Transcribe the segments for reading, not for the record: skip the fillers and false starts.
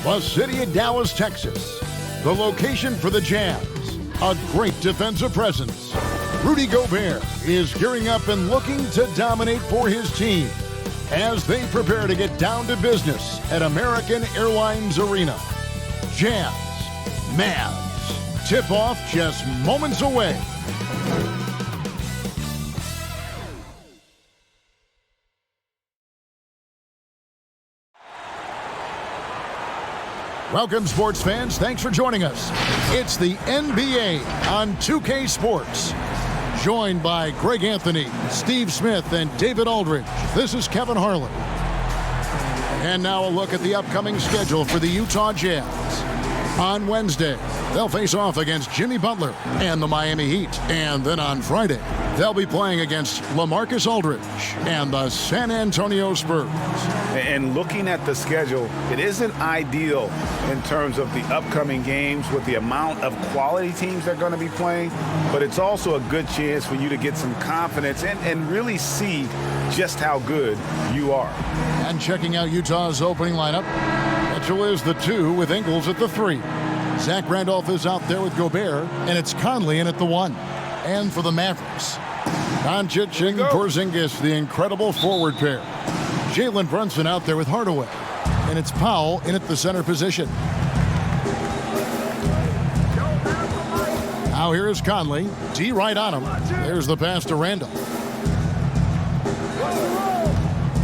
The city of Dallas, Texas. The location for the Jazz. A great defensive presence. Rudy Gobert is gearing up and looking to dominate for his team as they prepare to get down to business at American Airlines Arena. Jazz, Mavs, tip-off just moments away. Welcome, sports fans. Thanks for joining us. It's the NBA on 2K Sports. Joined by Greg Anthony, Steve Smith, and David Aldridge. This is Kevin Harlan. And now a look at the upcoming schedule for the Utah Jazz. On Wednesday, they'll face off against Jimmy Butler and the Miami Heat. And then on Friday, they'll be playing against LaMarcus Aldridge and the San Antonio Spurs. And looking at the schedule, it isn't ideal in terms of the upcoming games with the amount of quality teams they're going to be playing, but it's also a good chance for you to get some confidence and really see just how good you are. And checking out Utah's opening lineup, Mitchell is the 2 with Ingles at the 3. Zach Randolph is out there with Gobert, and it's Conley in at the 1. And for the Mavericks, Doncic and Porzingis, the incredible forward pair. Jalen Brunson out there with Hardaway, and it's Powell in at the center position. Now here is Conley. D right on him. There's the pass to Randolph.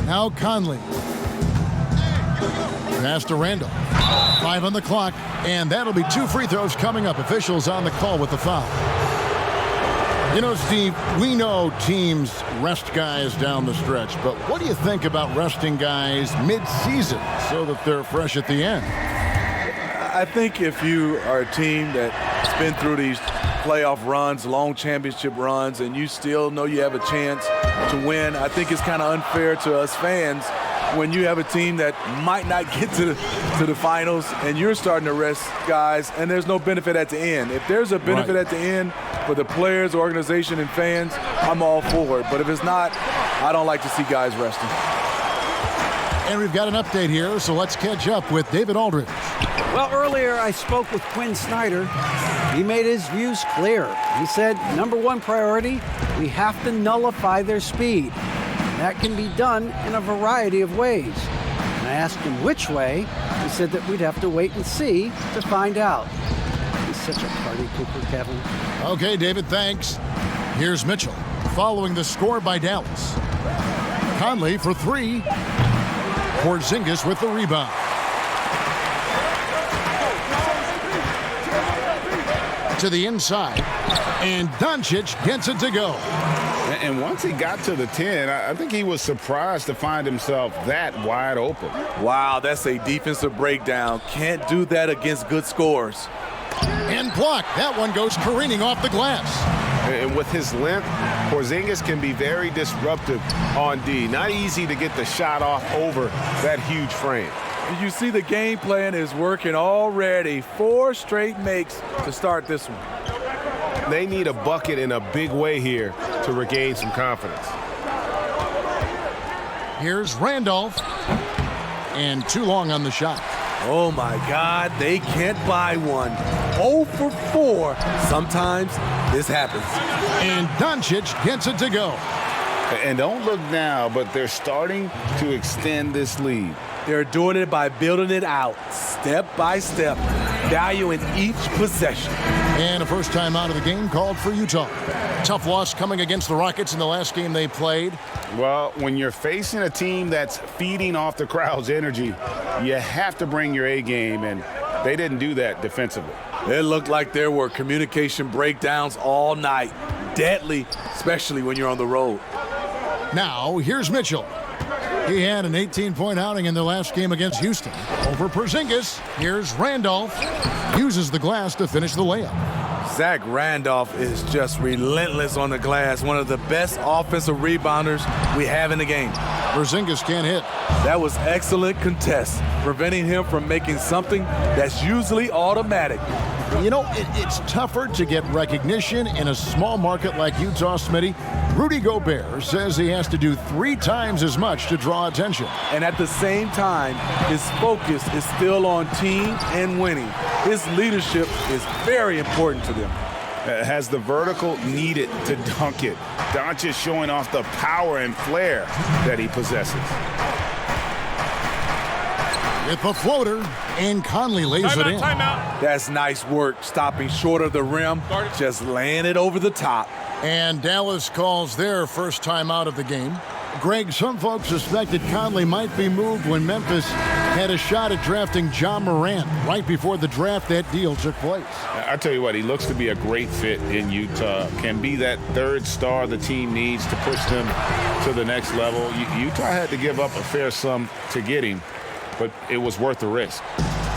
Now Conley. Pass to Randolph. 5 on the clock, and that'll be 2 free throws coming up. Officials on the call with the foul. You know, Steve, we know teams rest guys down the stretch, but what do you think about resting guys mid-season so that they're fresh at the end? I think if you are a team that's been through these playoff runs, long championship runs, and you still know you have a chance to win, I think it's kind of unfair to us fans when you have a team that might not get to the finals and you're starting to rest guys and there's no benefit at the end. If there's a benefit at the end for the players, organization, and fans, I'm all for it. But if it's not, I don't like to see guys resting. And we've got an update here, so let's catch up with David Aldridge. Well, earlier I spoke with Quinn Snyder. He made his views clear. He said, #1 priority, we have to nullify their speed. That can be done in a variety of ways. And I asked him which way. He said that we'd have to wait and see to find out. He's such a party pooper, Kevin. Okay, David, thanks. Here's Mitchell, following the score by Dallas. Conley for 3. Porzingis with the rebound. To the inside, and Doncic gets it to go. And once he got to the 10, I think he was surprised to find himself that wide open. Wow, that's a defensive breakdown. Can't do that against good scores. And blocked. That one goes careening off the glass. And with his length, Porzingis can be very disruptive on D. Not easy to get the shot off over that huge frame. You see the game plan is working already. 4 straight makes to start this one. They need a bucket in a big way here to regain some confidence. Here's Randolph. And too long on the shot. Oh, my God, they can't buy one. 0 for 4. Sometimes this happens. And Doncic gets it to go. And don't look now, but they're starting to extend this lead. They're doing it by building it out, step by step, valuing each possession. And a first time out of the game called for Utah. Tough loss coming against the Rockets in the last game they played. Well, when you're facing a team that's feeding off the crowd's energy, you have to bring your A game, and they didn't do that defensively. It looked like there were communication breakdowns all night. Deadly, especially when you're on the road. Now, here's Mitchell. He had an 18-point outing in their last game against Houston. Over Porzingis, here's Randolph. Uses the glass to finish the layup. Zach Randolph is just relentless on the glass. One of the best offensive rebounders we have in the game. Porzingis can't hit. That was excellent contest, preventing him from making something that's usually automatic. You know, it's tougher to get recognition in a small market like Utah, Smitty. Rudy Gobert says he has to do 3 times as much to draw attention. And at the same time, his focus is still on team and winning. His leadership is very important to them. Has the vertical needed to dunk it. Doncic showing off the power and flair that he possesses. With the floater, and Conley lays it in. Timeout. That's nice work, stopping short of the rim, just laying it over the top. And Dallas calls their first time out of the game. Greg, some folks suspected Conley might be moved when Memphis had a shot at drafting John Morant. Right before the draft, that deal took place. I tell you what, he looks to be a great fit in Utah. Can be that third star the team needs to push them to the next level. Utah had to give up a fair sum to get him, but it was worth the risk.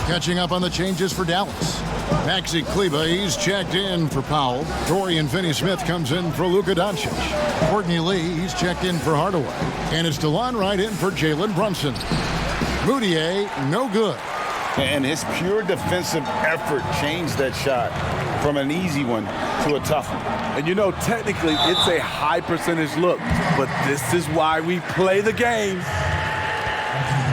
Catching up on the changes for Dallas. Maxi Kleba, he's checked in for Powell. Dorian Finney-Smith comes in for Luka Doncic. Courtney Lee, he's checked in for Hardaway. And it's DeLon Wright in for Jalen Brunson. Moutier, no good. And his pure defensive effort changed that shot from an easy one to a tough one. And you know, technically, it's a high percentage look, but this is why we play the game.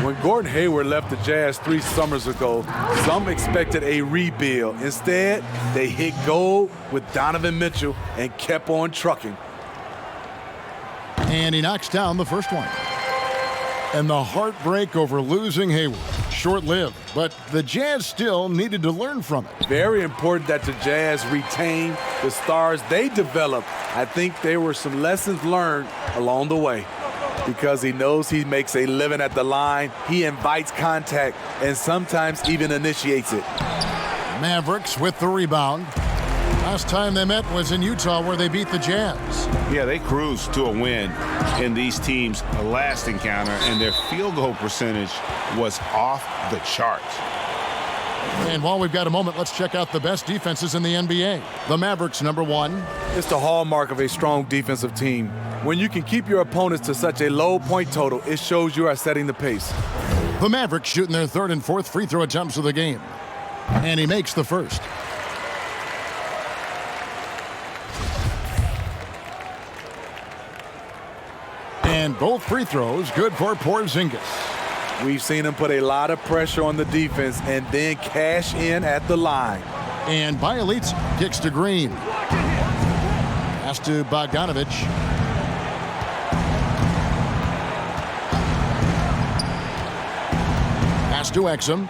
When Gordon Hayward left the Jazz 3 summers ago, some expected a rebuild. Instead, they hit gold with Donovan Mitchell and kept on trucking. And he knocks down the first one. And the heartbreak over losing Hayward, short-lived, but the Jazz still needed to learn from it. Very important that the Jazz retain the stars they developed. I think there were some lessons learned along the way. Because he knows he makes a living at the line, he invites contact and sometimes even initiates it. Mavericks with the rebound. Last time they met was in Utah where they beat the Jazz. Yeah, they cruised to a win in these teams' last encounter, and their field goal percentage was off the charts. And while we've got a moment, let's check out the best defenses in the NBA. The Mavericks, number 1. It's the hallmark of a strong defensive team. When you can keep your opponents to such a low point total, it shows you are setting the pace. The Mavericks shooting their 3rd and 4th free throw attempts of the game. And he makes the first. And both free throws good for Porzingis. We've seen him put a lot of pressure on the defense and then cash in at the line. And Bielitz kicks to Green. Pass to Bogdanovich. Pass to Exum.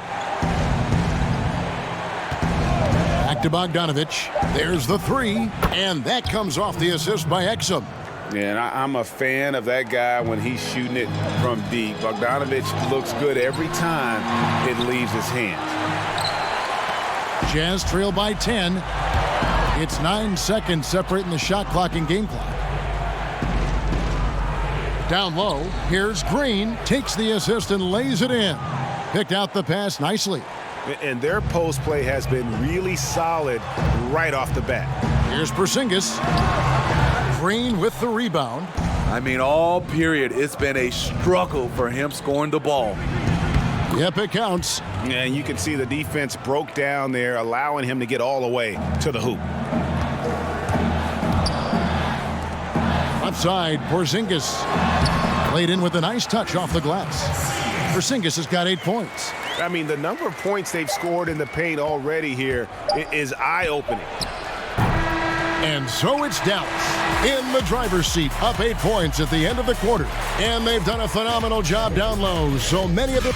Back to Bogdanovich. There's the 3. And that comes off the assist by Exum. And I'm a fan of that guy when he's shooting it from deep. Bogdanovich looks good every time it leaves his hands. Jazz trail by 10. It's 9 seconds separating the shot clock and game clock. Down low, here's Green. Takes the assist and lays it in. Picked out the pass nicely. And their post play has been really solid right off the bat. Here's Porzingis. Green with the rebound. I mean, all period, it's been a struggle for him scoring the ball. Yep, it counts. And you can see the defense broke down there, allowing him to get all the way to the hoop. Left side, Porzingis. Laid in with a nice touch off the glass. Porzingis has got 8 points. I mean, the number of points they've scored in the paint already here is eye-opening. And so it's Dallas in the driver's seat, up 8 points at the end of the quarter. And they've done a phenomenal job down low. So many of the...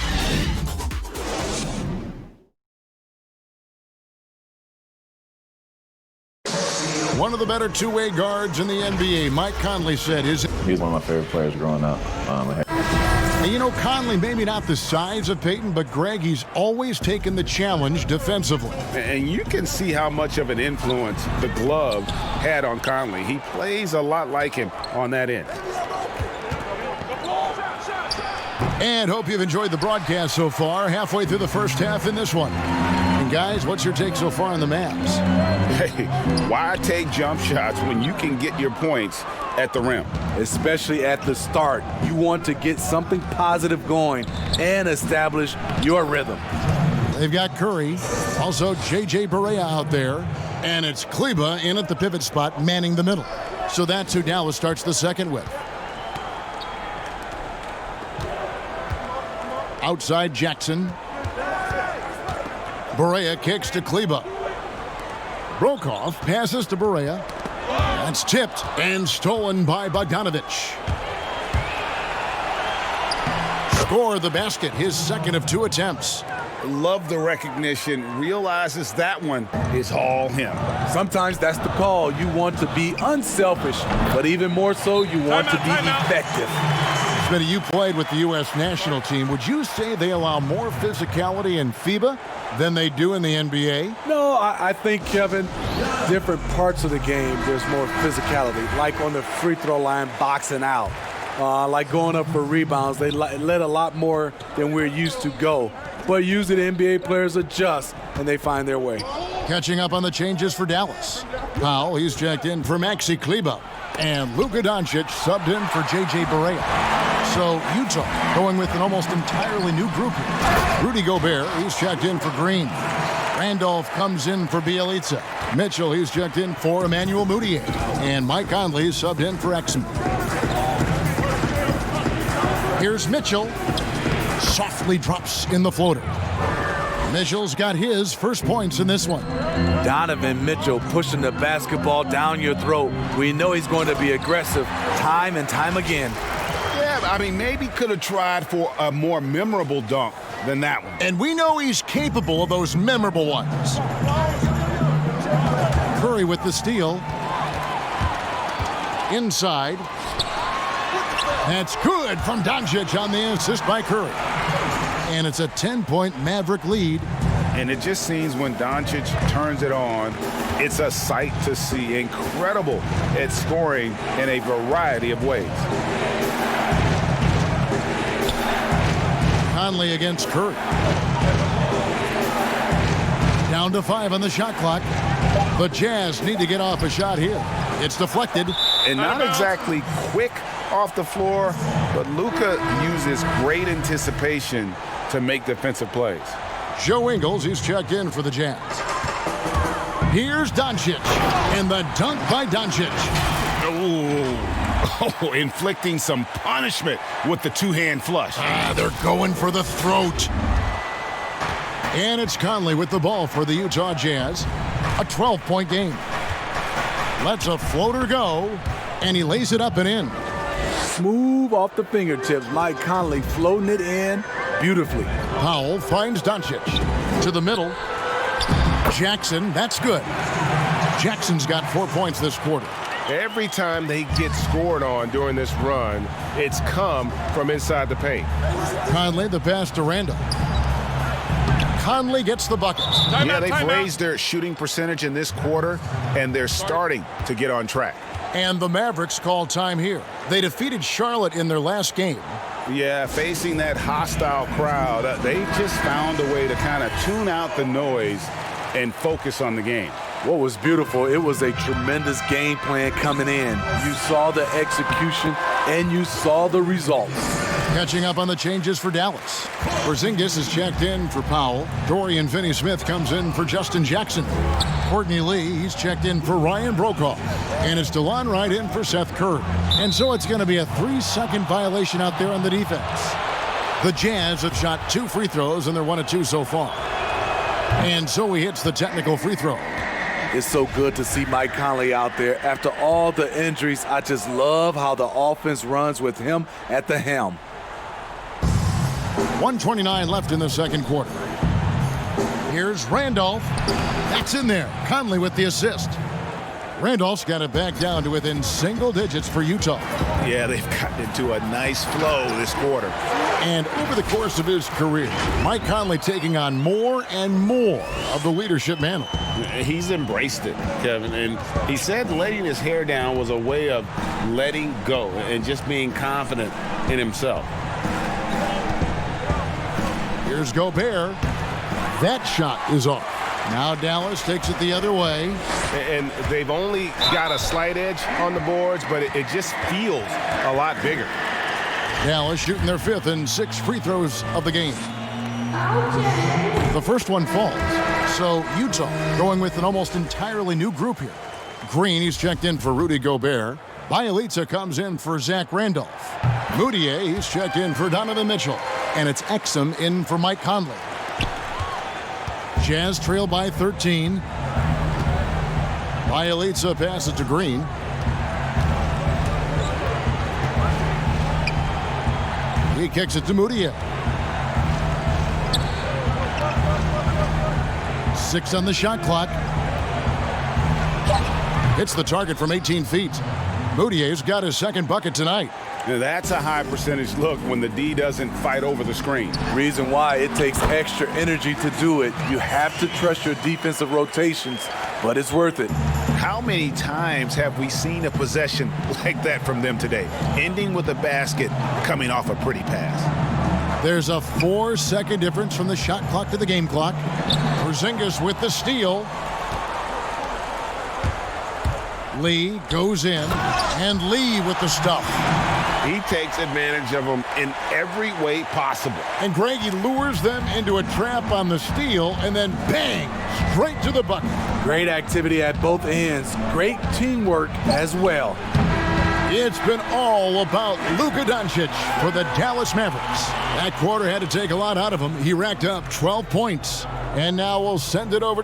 One of the better two-way guards in the NBA, Mike Conley said his... He's one of my favorite players growing up. And you know, Conley, maybe not the size of Peyton, but Greg, he's always taken the challenge defensively. And you can see how much of an influence the glove had on Conley. He plays a lot like him on that end. And hope you've enjoyed the broadcast so far. Halfway through the first half in this one. And guys, what's your take so far on the Mavs? Hey, why take jump shots when you can get your points at the rim? Especially at the start. You want to get something positive going and establish your rhythm. They've got Curry, also J.J. Barea out there, and it's Kleba in at the pivot spot, manning the middle. So that's who Dallas starts the second with. Outside Jackson. Barea kicks to Kleba. Brokoff passes to Barea. That's tipped and stolen by Bogdanovich. Score the basket, his second of 2 attempts. Love the recognition, realizes that one is all him. Sometimes that's the call. You want to be unselfish, but even more so, you want to be effective. Smitty, you played with the U.S. national team. Would you say they allow more physicality in FIBA than they do in the NBA? No, I think, Kevin, different parts of the game, there's more physicality. Like on the free throw line, boxing out. Like going up for rebounds, they let a lot more than we're used to go. But usually the NBA players adjust, and they find their way. Catching up on the changes for Dallas. Powell, he's checked in for Maxi Kleba. And Luka Doncic subbed in for J.J. Barea. So Utah going with an almost entirely new group here. Rudy Gobert, he's checked in for Green. Randolph comes in for Bielitsa. Mitchell, he's checked in for Emmanuel Mudiay. And Mike Conley subbed in for Exum. Here's Mitchell. Softly drops in the floater. Mitchell's got his first points in this one. Donovan Mitchell pushing the basketball down your throat. We know he's going to be aggressive time and time again. Yeah, I mean, maybe could have tried for a more memorable dunk than that one. And we know he's capable of those memorable ones. Curry with the steal. Inside. That's good from Doncic on the assist by Curry. And it's a 10-point Maverick lead. And it just seems when Doncic turns it on, it's a sight to see. Incredible at scoring in a variety of ways. Conley against Curry. Down to 5 on the shot clock. The Jazz need to get off a shot here. It's deflected. And not exactly quick off the floor, but Luka uses great anticipation to make defensive plays. Joe Ingles, he's checked in for the Jazz. Here's Doncic, and the dunk by Doncic. Oh, inflicting some punishment with the two-hand flush. They're going for the throat. And it's Conley with the ball for the Utah Jazz. A 12-point game. Lets a floater go, and he lays it up and in. Smooth off the fingertips. Mike Conley floating it in beautifully. Powell finds Doncic to the middle. Jackson, that's good. Jackson's got 4 points this quarter. Every time they get scored on during this run, it's come from inside the paint. Conley, the pass to Randall. Conley gets the bucket. Yeah, they've raised their shooting percentage in this quarter, and they're starting to get on track. And the Mavericks call time here. They defeated Charlotte in their last game. Yeah, facing that hostile crowd, they just found a way to kind of tune out the noise and focus on the game. What was beautiful, it was a tremendous game plan coming in. You saw the execution, and you saw the results. Catching up on the changes for Dallas. Porzingis is checked in for Powell. Dorian Finney-Smith comes in for Justin Jackson. Courtney Lee, he's checked in for Ryan Brokoff. And it's DeLon Wright in for Seth Curry. And so it's going to be a 3-second violation out there on the defense. The Jazz have shot 2 free throws, and they're 1 of 2 so far. And so he hits the technical free throw. It's so good to see Mike Conley out there. After all the injuries, I just love how the offense runs with him at the helm. 1:29 left in the second quarter. Here's Randolph. That's in there. Conley with the assist. Randolph's got it back down to within single digits for Utah. Yeah, they've gotten into a nice flow this quarter. And over the course of his career, Mike Conley taking on more and more of the leadership mantle. He's embraced it, Kevin, and he said letting his hair down was a way of letting go and just being confident in himself. Here's Gobert. That shot is off. Now Dallas takes it the other way. And they've only got a slight edge on the boards, but it just feels a lot bigger. Dallas shooting their 5th and 6th free throws of the game. The first one falls. So Utah going with an almost entirely new group here. Green, he's checked in for Rudy Gobert. Bielitsa comes in for Zach Randolph. Moutier, he's checked in for Donovan Mitchell. And it's Exum in for Mike Conley. Jazz trail by 13. Bielitsa passes to Green. He kicks it to Moutier. 6 on the shot clock. Hits the target from 18 feet. Moutier's got his second bucket tonight. Now that's a high percentage look when the D doesn't fight over the screen. Reason why it takes extra energy to do it. You have to trust your defensive rotations, but it's worth it. How many times have we seen a possession like that from them today? Ending with a basket, coming off a pretty pass. There's a 4-second difference from the shot clock to the game clock. Porzingis with the steal. Lee goes in, and Lee with the stuff. He takes advantage of them in every way possible. And Greg, he lures them into a trap on the steal, and then bang, straight to the bucket. Great activity at both ends. Great teamwork as well. It's been all about Luka Doncic for the Dallas Mavericks. That quarter had to take a lot out of him. He racked up 12 points. And now we'll send it over.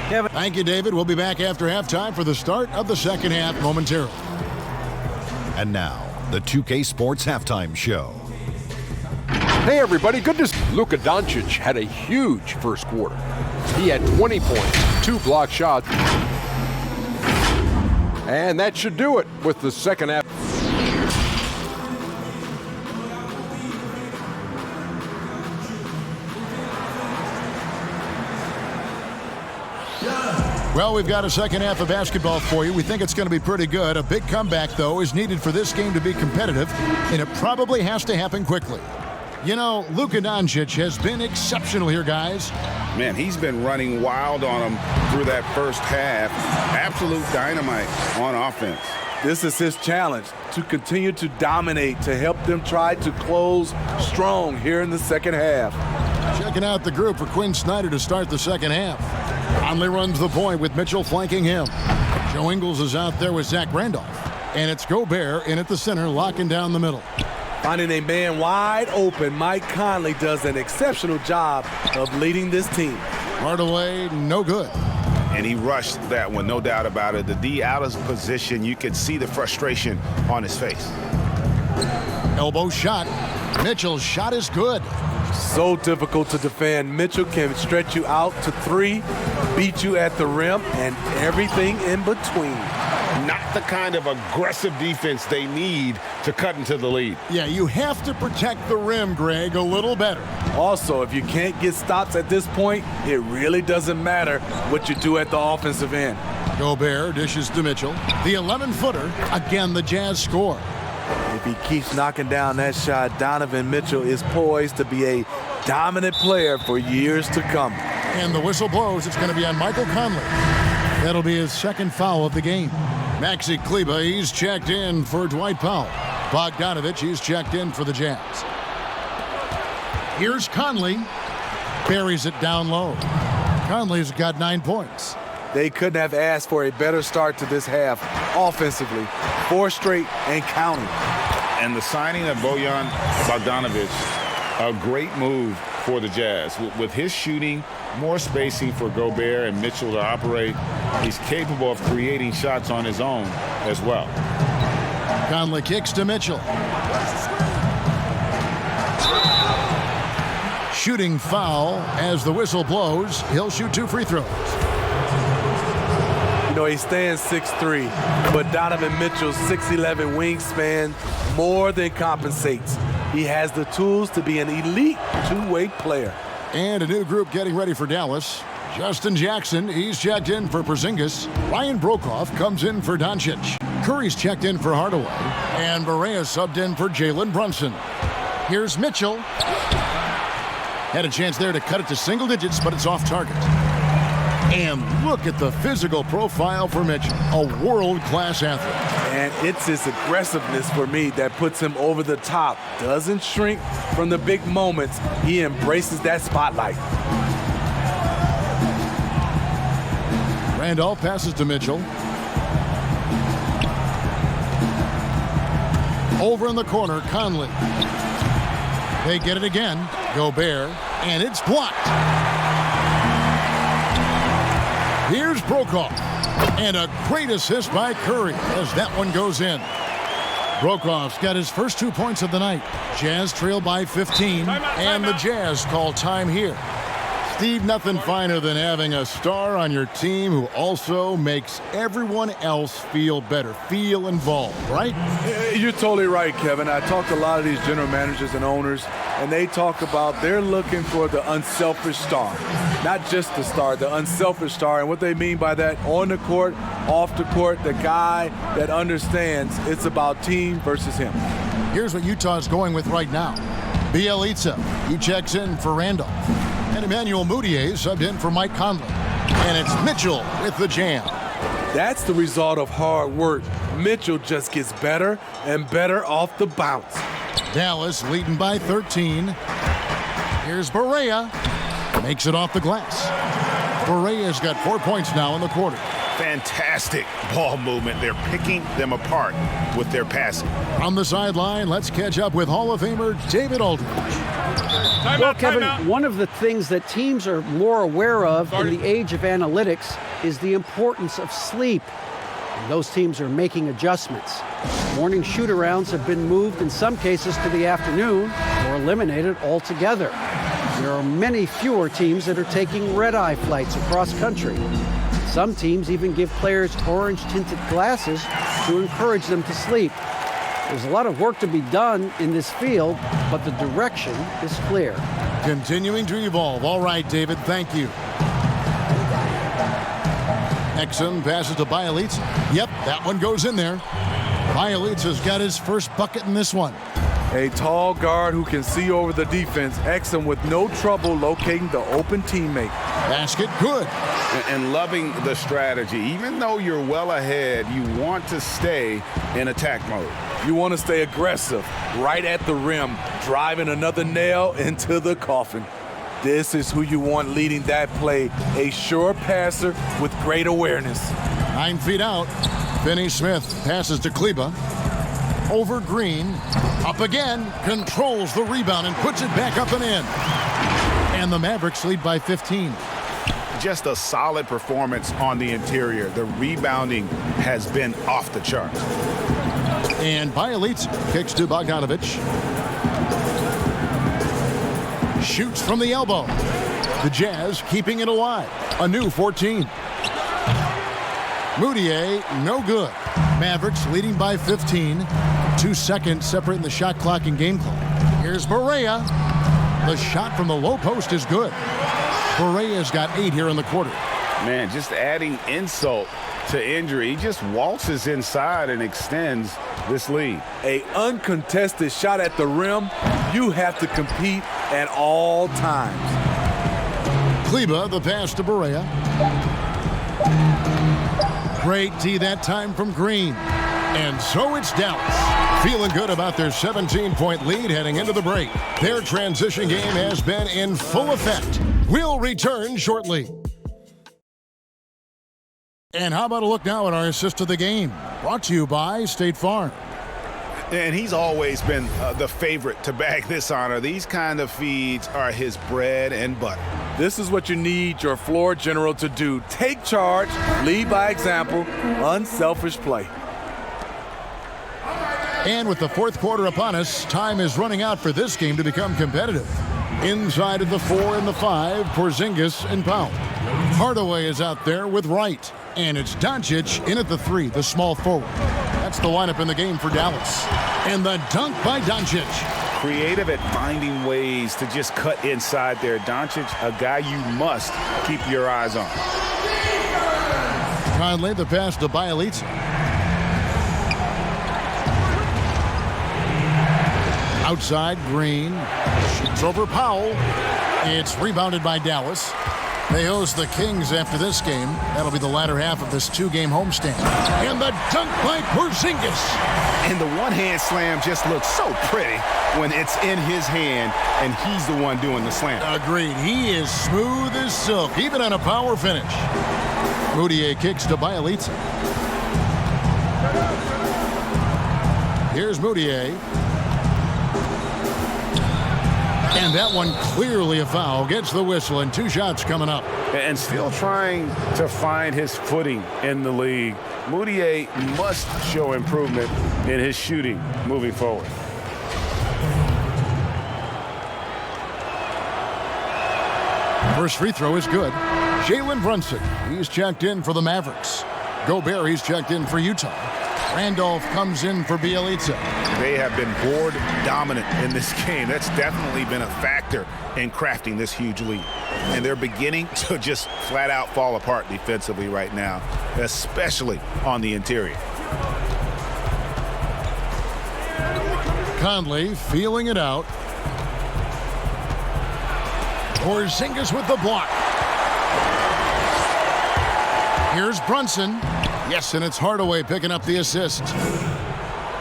Kevin. Thank you, David. We'll be back after halftime for the start of the second half momentarily. And now, the 2K Sports Halftime Show. Hey, everybody. Good to see. Luka Doncic had a huge first quarter. He had 20 points, 2 block shots. And that should do it with the second half. Well, we've got a second half of basketball for you. We think it's going to be pretty good. A big comeback, though, is needed for this game to be competitive, and it probably has to happen quickly. You know, Luka Doncic has been exceptional here, guys. Man, he's been running wild on them through that first half. Absolute dynamite on offense. This is his challenge, to continue to dominate, to help them try to close strong here in the second half. Checking out the group for Quinn Snyder to start the second half. Conley runs the point with Mitchell flanking him. Joe Ingles is out there with Zach Randolph. And it's Gobert in at the center, locking down the middle. Finding a man wide open, Mike Conley does an exceptional job of leading this team. Hardaway, no good. And he rushed that one, no doubt about it. The D out of position, you could see the frustration on his face. Elbow shot. Mitchell's shot is good. So difficult to defend. Mitchell can stretch you out to 3, beat you at the rim, and everything in between. Not the kind of aggressive defense they need to cut into the lead. Yeah, you have to protect the rim, Greg, a little better. Also, if you can't get stops at this point, it really doesn't matter what you do at the offensive end. Gobert dishes to Mitchell. The 11-footer. Again, the Jazz score. If he keeps knocking down that shot, Donovan Mitchell is poised to be a dominant player for years to come. And the whistle blows. It's going to be on Michael Conley. That'll be his second foul of the game. Maxi Kleber, he's checked in for Dwight Powell. Bogdanovich, he's checked in for the Jazz. Here's Conley. Buries it down low. Conley's got 9 points. They couldn't have asked for a better start to this half offensively. 4 straight and counting. And the signing of Bojan Bogdanovic, a great move for the Jazz. With his shooting, more spacing for Gobert and Mitchell to operate, he's capable of creating shots on his own as well. Conley kicks to Mitchell. Shooting foul as the whistle blows. He'll shoot 2 free throws. You know, he stands 6'3", but Donovan Mitchell's 6'11" wingspan more than compensates. He has the tools to be an elite two-way player. And a new group getting ready for Dallas. Justin Jackson, he's checked in for Porzingis. Ryan Brokoff comes in for Doncic. Curry's checked in for Hardaway. And Barea subbed in for Jalen Brunson. Here's Mitchell. Had a chance there to cut it to single digits, but it's off target. And look at the physical profile for Mitchell, a world-class athlete. And it's his aggressiveness for me that puts him over the top. Doesn't shrink from the big moments. He embraces that spotlight. Randolph passes to Mitchell. Over in the corner, Conley. They get it again. Gobert, and it's blocked. Here's Brokaw. And a great assist by Curry as that one goes in. Brokaw's got his first 2 points of the night. Jazz trail by 15, and the Jazz call time here. Steve, nothing finer than having a star on your team who also makes everyone else feel better, feel involved, right? You're totally right, Kevin. I talked to a lot of these general managers and owners, and they talk about they're looking for the unselfish star. Not just the star, the unselfish star. And what they mean by that, on the court, off the court, the guy that understands it's about team versus him. Here's what Utah's going with right now. Bjelica, he checks in for Randolph. And Emmanuel Mudiay subbed in for Mike Conley. And it's Mitchell with the jam. That's the result of hard work. Mitchell just gets better and better off the bounce. Dallas leading by 13. Here's Barea. Makes it off the glass. Barea's got 4 points now in the quarter. Fantastic ball movement. They're picking them apart with their passing. On the sideline, let's catch up with Hall of Famer David Aldridge. Well, Kevin, one of the things that teams are more aware of in the age of analytics is the importance of sleep. And those teams are making adjustments. Morning shoot-arounds have been moved in some cases to the afternoon or eliminated altogether. There are many fewer teams that are taking red-eye flights across country. Some teams even give players orange-tinted glasses to encourage them to sleep. There's a lot of work to be done in this field, but the direction is clear. Continuing to evolve. All right, David, thank you. Exum passes to Bjelica. Yep, that one goes in there. Bjelica's got his first bucket in this one. A tall guard who can see over the defense. Exum with no trouble locating the open teammate. Basket good. And loving the strategy. Even though you're well ahead, you want to stay in attack mode. You want to stay aggressive, right at the rim, driving another nail into the coffin. This is who you want leading that play, a sure passer with great awareness. 9 feet out. Finney-Smith passes to Kleba. Over Green. Up again. Controls the rebound and puts it back up and in. And the Mavericks lead by 15. Just a solid performance on the interior. The rebounding has been off the charts. And Bjelica kicks to Bogdanovic. Shoots from the elbow. The Jazz keeping it alive. A new 14. Mudiay, no good. Mavericks leading by 15. 2 seconds separating the shot clock and game clock. Here's Barea. The shot from the low post is good. Barea's got 8 here in the quarter. Man, just adding insult to injury. He just waltzes inside and extends this lead. A uncontested shot at the rim. You have to compete at all times. Kleba, the pass to Barea. Great D that time from Green. And so it's Dallas. Feeling good about their 17-point lead heading into the break. Their transition game has been in full effect. We'll return shortly. And how about a look now at our assist to the game? Brought to you by State Farm. And he's always been the favorite to bag this honor. These kind of feeds are his bread and butter. This is what you need your floor general to do. Take charge, lead by example, unselfish play. And with the fourth quarter upon us, time is running out for this game to become competitive. Inside of the 4 and the 5, Porzingis and Powell. Hardaway is out there with Wright. And it's Doncic in at the 3, the small forward. That's the lineup in the game for Dallas. And the dunk by Doncic. Creative at finding ways to just cut inside there. Doncic, a guy you must keep your eyes on. Conley, the pass to Bjelica. Outside, Green. Shoots over Powell. It's rebounded by Dallas. They host the Kings after this game. That'll be the latter half of this two-game homestand. And the dunk by Porzingis. And the one-hand slam just looks so pretty when it's in his hand and he's the one doing the slam. Agreed. He is smooth as silk, even on a power finish. Moutier kicks to Bielitsa. Here's Moutier. And that one clearly a foul. Gets the whistle, and 2 shots coming up. And still trying to find his footing in the league. Moutier must show improvement in his shooting moving forward. First free throw is good. Jalen Brunson, he's checked in for the Mavericks. Gobert, he's checked in for Utah. Randolph comes in for Bielitsa. They have been board dominant in this game. That's definitely been a factor in crafting this huge lead. And they're beginning to just flat out fall apart defensively right now, especially on the interior. Conley feeling it out. Porzingis with the block. Here's Brunson. Yes, and it's Hardaway picking up the assist.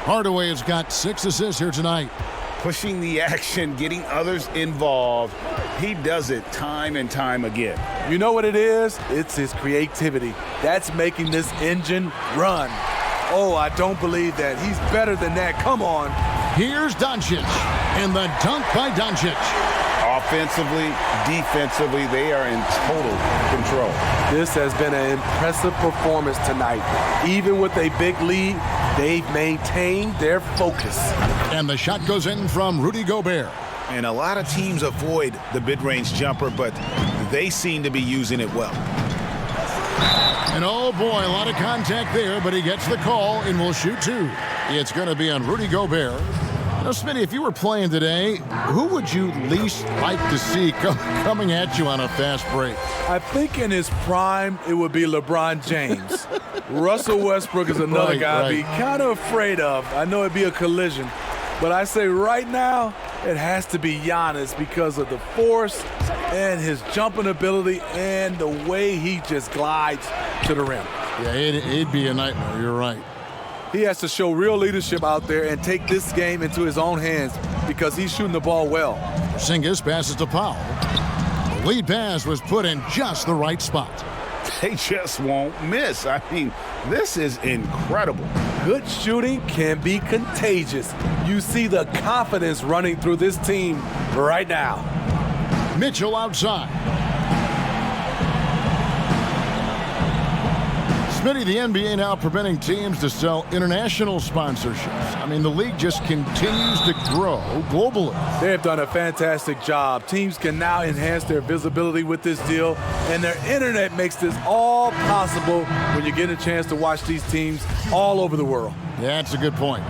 Hardaway has got 6 assists here tonight. Pushing the action, getting others involved. He does it time and time again. You know what it is? It's his creativity. That's making this engine run. Oh, I don't believe that. He's better than that. Come on. Here's Doncic, and the dunk by Doncic. Offensively, defensively, they are in total control. This has been an impressive performance tonight. Even with a big lead, they've maintained their focus. And the shot goes in from Rudy Gobert. And a lot of teams avoid the mid-range jumper, but they seem to be using it well. And oh boy, a lot of contact there, but he gets the call and will shoot 2. It's going to be on Rudy Gobert. Now, Smitty, if you were playing today, who would you least like to see coming at you on a fast break? I think in his prime, it would be LeBron James. Russell Westbrook is another guy I'd be kind of afraid of. I know it'd be a collision. But I say right now, it has to be Giannis because of the force and his jumping ability and the way he just glides to the rim. Yeah, it'd be a nightmare. You're right. He has to show real leadership out there and take this game into his own hands because he's shooting the ball well. Porzingis passes to Powell. The lead pass was put in just the right spot. They just won't miss. I mean, this is incredible. Good shooting can be contagious. You see the confidence running through this team right now. Mitchell outside. Smitty, the NBA now preventing teams to sell international sponsorships. I mean, the league just continues to grow globally. They have done a fantastic job. Teams can now enhance their visibility with this deal, and their internet makes this all possible when you get a chance to watch these teams all over the world. Yeah, that's a good point.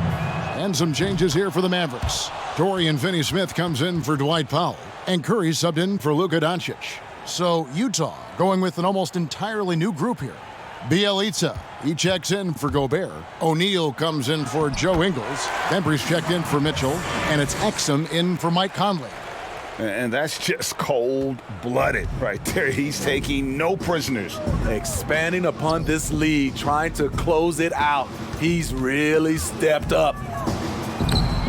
And some changes here for the Mavericks. Dorian Finney-Smith comes in for Dwight Powell, and Curry subbed in for Luka Doncic. So Utah going with an almost entirely new group here. Bielitsa, he checks in for Gobert. O'Neal comes in for Joe Ingles. Embry's checked in for Mitchell. And it's Exum in for Mike Conley. And that's just cold-blooded right there. He's taking no prisoners. Expanding upon this lead, trying to close it out. He's really stepped up.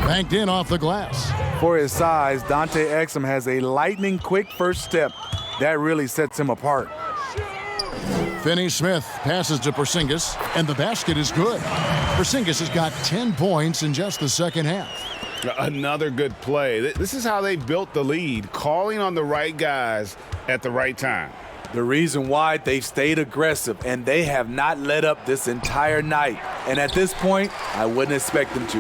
Banked in off the glass. For his size, Dante Exum has a lightning-quick first step. That really sets him apart. Finney-Smith passes to Porzingis, and the basket is good. Porzingis has got 10 points in just the second half. Another good play. This is how they built the lead, calling on the right guys at the right time. The reason why they've stayed aggressive, and they have not let up this entire night. And at this point, I wouldn't expect them to.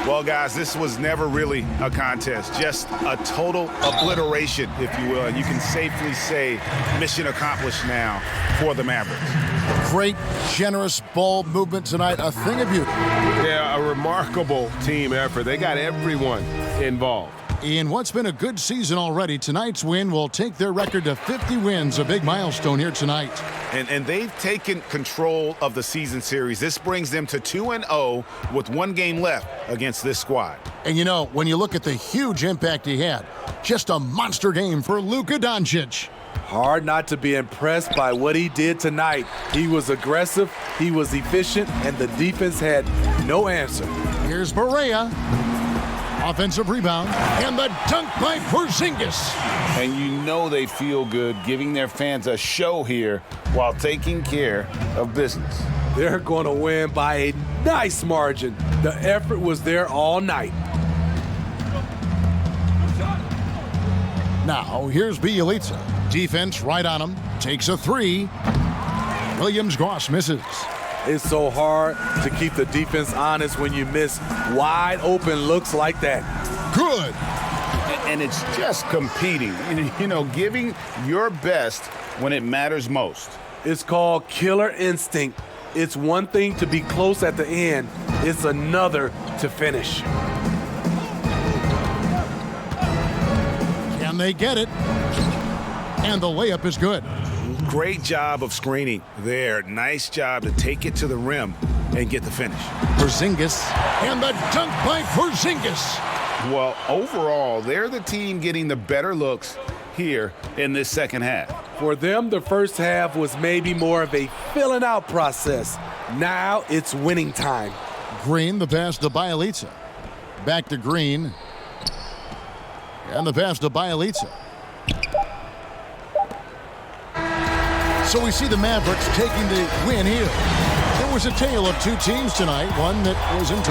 Well, guys, this was never really a contest, just a total obliteration, if you will. And you can safely say mission accomplished now for the Mavericks. Great, generous ball movement tonight, a thing of beauty. Yeah, a remarkable team effort. They got everyone involved. In what's been a good season already, tonight's win will take their record to 50 wins, a big milestone here tonight. And they've taken control of the season series. This brings them to 2-0 with 1 game left against this squad. And you know, when you look at the huge impact he had, just a monster game for Luka Doncic. Hard not to be impressed by what he did tonight. He was aggressive, he was efficient, and the defense had no answer. Here's Barea. Offensive rebound, and the dunk by Porzingis. And you know they feel good giving their fans a show here while taking care of business. They're going to win by a nice margin. The effort was there all night. Now, here's Bjelica. Defense right on him. Takes a three. Williams-Goss misses. It's so hard to keep the defense honest when you miss wide open looks like that. Good. And it's just competing, you know, giving your best when it matters most. It's called killer instinct. It's one thing to be close at the end. It's another to finish. Can they get it? And the layup is good. Great job of screening there. Nice job to take it to the rim and get the finish. Porzingis. And the dunk by Porzingis. Well, overall, they're the team getting the better looks here in this second half. For them, the first half was maybe more of a filling out process. Now it's winning time. Green, the pass to Bjelica. Back to Green. And the pass to Bjelica. So we see the Mavericks taking the win here. It was a tale of two teams tonight, one that was in